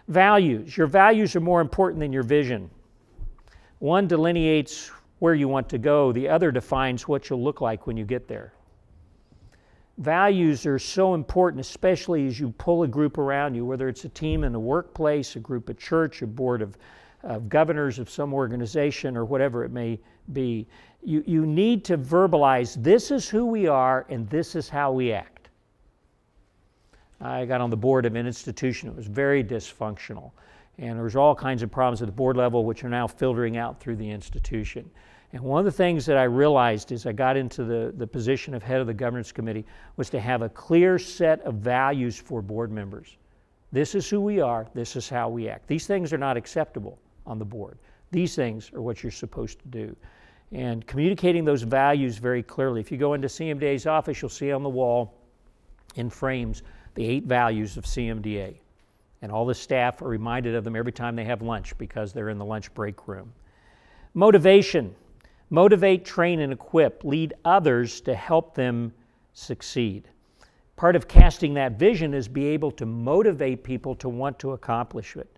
Values. Your values are more important than your vision. One delineates where you want to go. The other defines what you'll look like when you get there. Values are so important, especially as you pull a group around you, whether it's a team in the workplace, a group at church, a board of governors of some organization, or whatever it may be. You need to verbalize, this is who we are and this is how we act. I got on the board of an institution that was very dysfunctional, and there was all kinds of problems at the board level which are now filtering out through the institution. And one of the things that I realized as I got into the position of head of the governance committee was to have a clear set of values for board members. This is who we are, this is how we act. These things are not acceptable on the board. These things are what you're supposed to do. And communicating those values very clearly. If you go into CMDA's office, you'll see on the wall in frames the 8 values of CMDA. And all the staff are reminded of them every time they have lunch because they're in the lunch break room. Motivation. Motivate, train, and equip. Lead others to help them succeed. Part of casting that vision is be able to motivate people to want to accomplish it.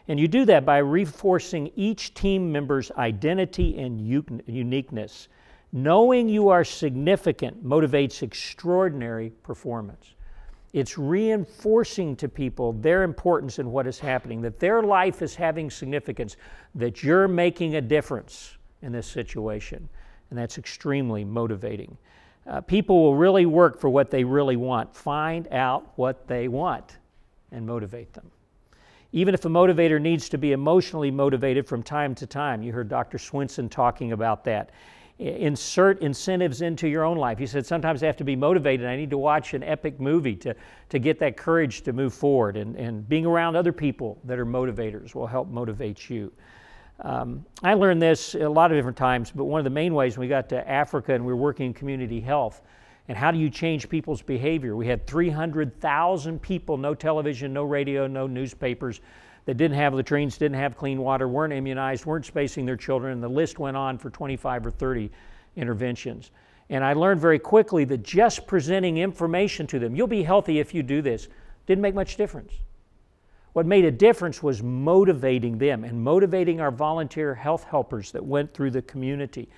And you do that by reinforcing each team member's identity and uniqueness. Knowing you are significant motivates extraordinary performance. It's reinforcing to people their importance in what is happening, that their life is having significance, that you're making a difference in this situation. And that's extremely motivating. People will really work for what they really want. Find out what they want and motivate them. Even if a motivator needs to be emotionally motivated from time to time. You heard Dr. Swinson talking about that. Insert incentives into your own life. He said, sometimes I have to be motivated. I need to watch an epic movie to get that courage to move forward. And being around other people that are motivators will help motivate you. I learned this a lot of different times, but one of the main ways when we got to Africa and we were working in community health, and how do you change people's behavior? We had 300,000 people, no television, no radio, no newspapers, that didn't have latrines, didn't have clean water, weren't immunized, weren't spacing their children, and the list went on for 25 or 30 interventions. And I learned very quickly that just presenting information to them, you'll be healthy if you do this, didn't make much difference. What made a difference was motivating them and motivating our volunteer health helpers that went through the community.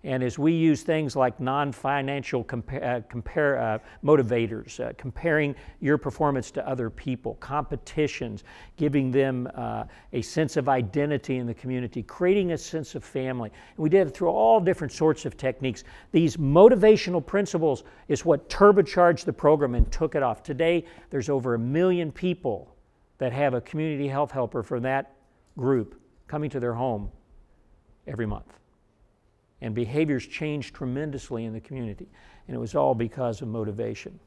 And as we use things like non-financial motivators, comparing your performance to other people, competitions, giving them a sense of identity in the community, creating a sense of family. And we did it through all different sorts of techniques. These motivational principles is what turbocharged the program and took it off. Today, there's over 1 million people that have a community health helper from that group coming to their home every month. And behaviors changed tremendously in the community. And it was all because of motivation.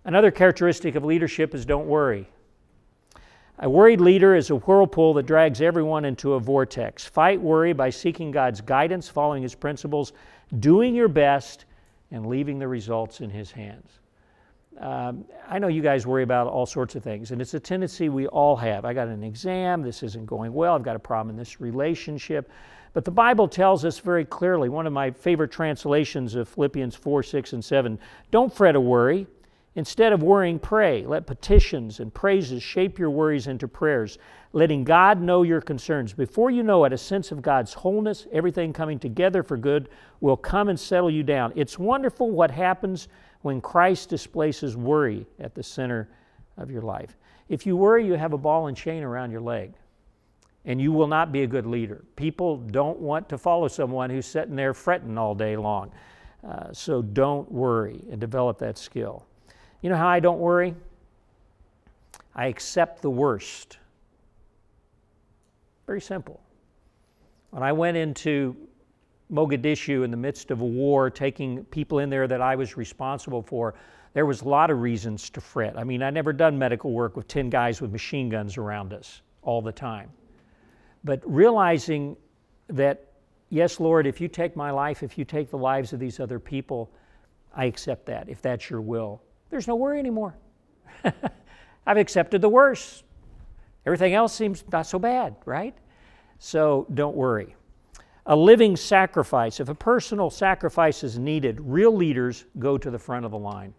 Another characteristic of leadership is don't worry. A worried leader is a whirlpool that drags everyone into a vortex. Fight worry by seeking God's guidance, following His principles, doing your best, and leaving the results in His hands. I know you guys worry about all sorts of things, and it's a tendency we all have. I got an exam, this isn't going well, I've got a problem in this relationship. But the Bible tells us very clearly, one of my favorite translations of Philippians 4, 6, and 7, don't fret or worry. Instead of worrying, pray. Let petitions and praises shape your worries into prayers, letting God know your concerns. Before you know it, a sense of God's wholeness, everything coming together for good, will come and settle you down. It's wonderful what happens when Christ displaces worry at the center of your life. If you worry, you have a ball and chain around your leg, and you will not be a good leader. People don't want to follow someone who's sitting there fretting all day long. So don't worry and develop that skill. You know how I don't worry? I accept the worst. Very simple. When I went into Mogadishu in the midst of a war, taking people in there that I was responsible for, there was a lot of reasons to fret. I mean, I'd never done medical work with 10 guys with machine guns around us all the time. But realizing that, yes, Lord, if you take my life, if you take the lives of these other people, I accept that, if that's your will. There's no worry anymore. I've accepted the worst. Everything else seems not so bad, right? So don't worry. A living sacrifice. If a personal sacrifice is needed, real leaders go to the front of the line.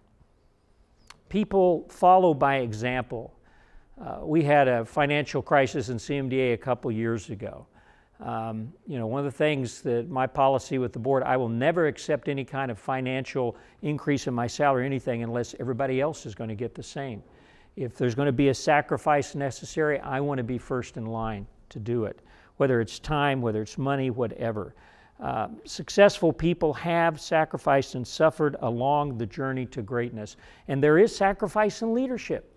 People follow by example. We had a financial crisis in CMDA a couple years ago. One of the things that my policy with the board, I will never accept any kind of financial increase in my salary or anything unless everybody else is going to get the same. If there's going to be a sacrifice necessary, I want to be first in line to do it, whether it's time, whether it's money, whatever. Successful people have sacrificed and suffered along the journey to greatness. And there is sacrifice in leadership.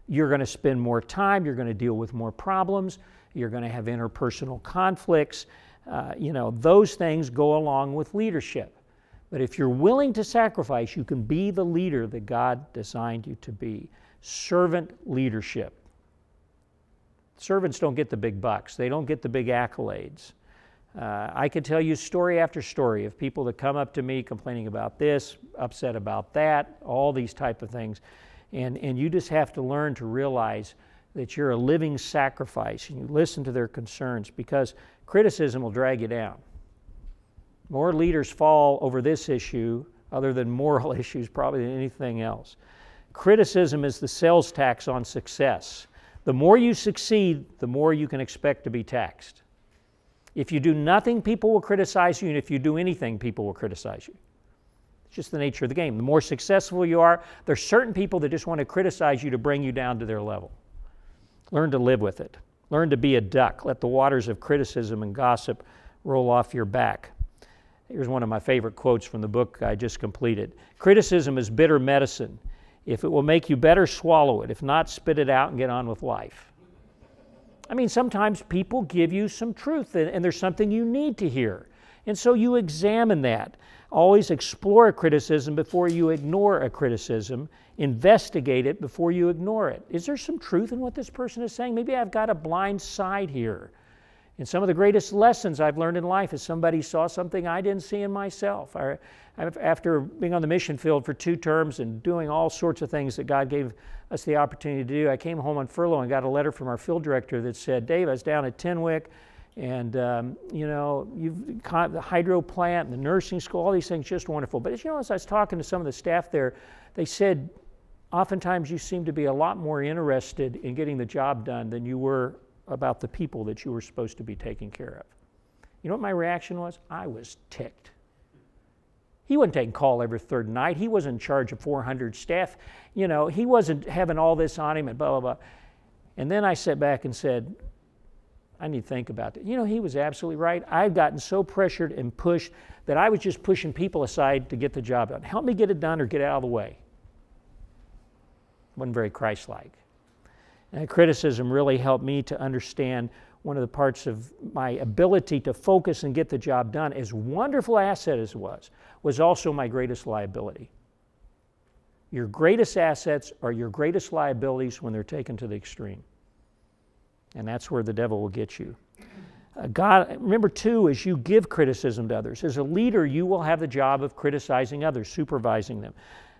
You're going to spend more time, you're going to deal with more problems, you're going to have interpersonal conflicts. Those things go along with leadership. But if you're willing to sacrifice, you can be the leader that God designed you to be. Servant leadership. Servants don't get the big bucks. They don't get the big accolades. I could tell you story after story of people that come up to me complaining about this, upset about that, all these type of things. And you just have to learn to realize that you're a living sacrifice and you listen to their concerns, because criticism will drag you down. More leaders fall over this issue, other than moral issues, probably than anything else. Criticism is the sales tax on success. The more you succeed, the more you can expect to be taxed. If you do nothing, people will criticize you, and if you do anything, people will criticize you. It's just the nature of the game. The more successful you are, there's certain people that just want to criticize you to bring you down to their level. Learn to live with it. Learn to be a duck. Let the waters of criticism and gossip roll off your back. Here's one of my favorite quotes from the book I just completed. Criticism is bitter medicine. If it will make you better, swallow it. If not, spit it out and get on with life. I mean, sometimes people give you some truth and there's something you need to hear. And so you examine that. Always explore a criticism before you ignore a criticism. Investigate it before you ignore it. Is there some truth in what this person is saying? Maybe I've got a blind side here. And some of the greatest lessons I've learned in life is somebody saw something I didn't see in myself. After being on the mission field for 2 terms and doing all sorts of things that God gave us the opportunity to do, I came home on furlough and got a letter from our field director that said, Dave, I was down at Tenwick, and you've got the hydro plant and the nursing school, all these things, just wonderful. But as I was talking to some of the staff there, they said, oftentimes you seem to be a lot more interested in getting the job done than you were about the people that you were supposed to be taking care of. You know what my reaction was? I was ticked. He wasn't taking call every third night. He wasn't in charge of 400 staff. He wasn't having all this on him and blah, blah, blah. And then I sat back and said, I need to think about it. He was absolutely right. I'd gotten so pressured and pushed that I was just pushing people aside to get the job done. Help me get it done or get out of the way. Wasn't very Christ-like. And criticism really helped me to understand one of the parts of my ability to focus and get the job done, as wonderful asset as it was also my greatest liability. Your greatest assets are your greatest liabilities when they're taken to the extreme. And that's where the devil will get you. Remember too, as you give criticism to others, as a leader, you will have the job of criticizing others, supervising them.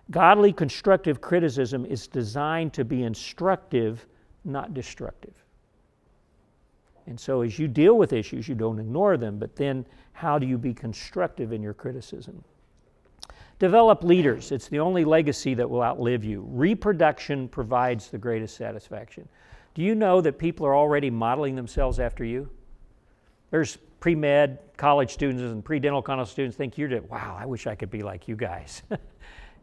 Godly constructive criticism is designed to be instructive, not destructive. And so as you deal with issues, you don't ignore them, but then how do you be constructive in your criticism? Develop leaders. It's the only legacy that will outlive you. Reproduction provides the greatest satisfaction. Do you know that people are already modeling themselves after you? There's pre-med college students and pre-dental college students think wow, I wish I could be like you guys.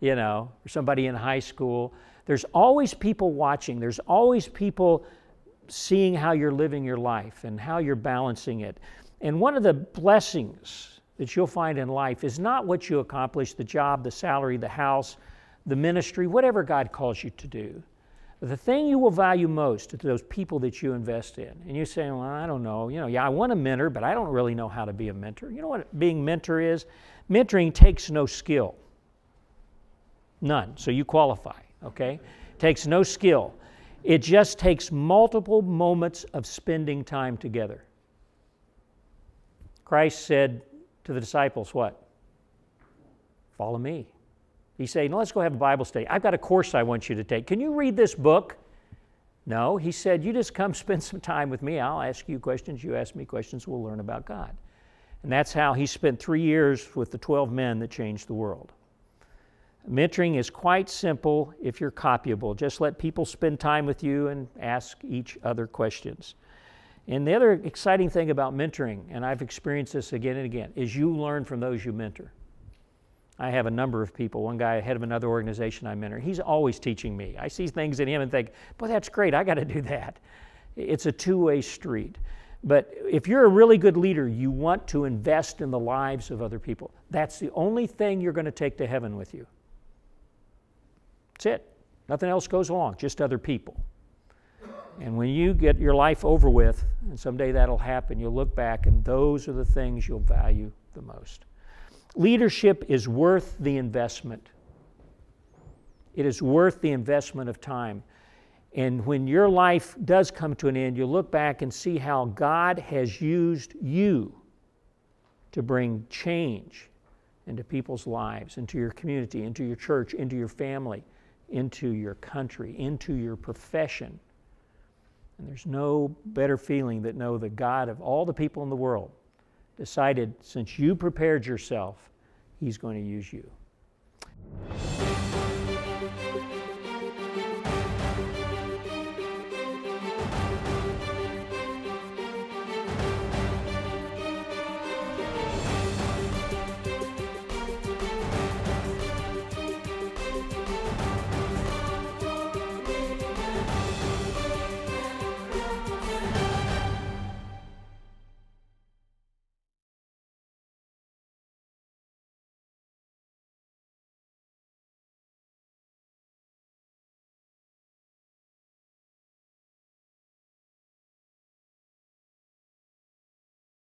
Or somebody in high school. There's always people watching. There's always people seeing how you're living your life and how you're balancing it. And one of the blessings that you'll find in life is not what you accomplish, the job, the salary, the house, the ministry, whatever God calls you to do. But the thing you will value most is those people that you invest in. And you say, well, I don't know. I want a mentor, but I don't really know how to be a mentor. You know what being mentor is? Mentoring takes no skill. None. So you qualify, okay? Takes no skill. It just takes multiple moments of spending time together. Christ said to the disciples, what? Follow me. He said, no, let's go have a Bible study. I've got a course I want you to take. Can you read this book? No. He said, you just come spend some time with me. I'll ask you questions. You ask me questions. We'll learn about God. And that's how he spent 3 years with the 12 men that changed the world. Mentoring is quite simple if you're copyable. Just let people spend time with you and ask each other questions. And the other exciting thing about mentoring, and I've experienced this again and again, is you learn from those you mentor. I have a number of people. One guy, head of another organization I mentor, he's always teaching me. I see things in him and think, boy, that's great, I got to do that. It's a two-way street. But if you're a really good leader, you want to invest in the lives of other people. That's the only thing you're going to take to heaven with you. That's it. Nothing else goes along, just other people. And when you get your life over with, and someday that'll happen, you'll look back and those are the things you'll value the most. Leadership is worth the investment. It is worth the investment of time. And when your life does come to an end, you'll look back and see how God has used you to bring change into people's lives, into your community, into your church, into your family, into your country, into your profession. And there's no better feeling than know the God of all the people in the world decided since you prepared yourself, He's going to use you.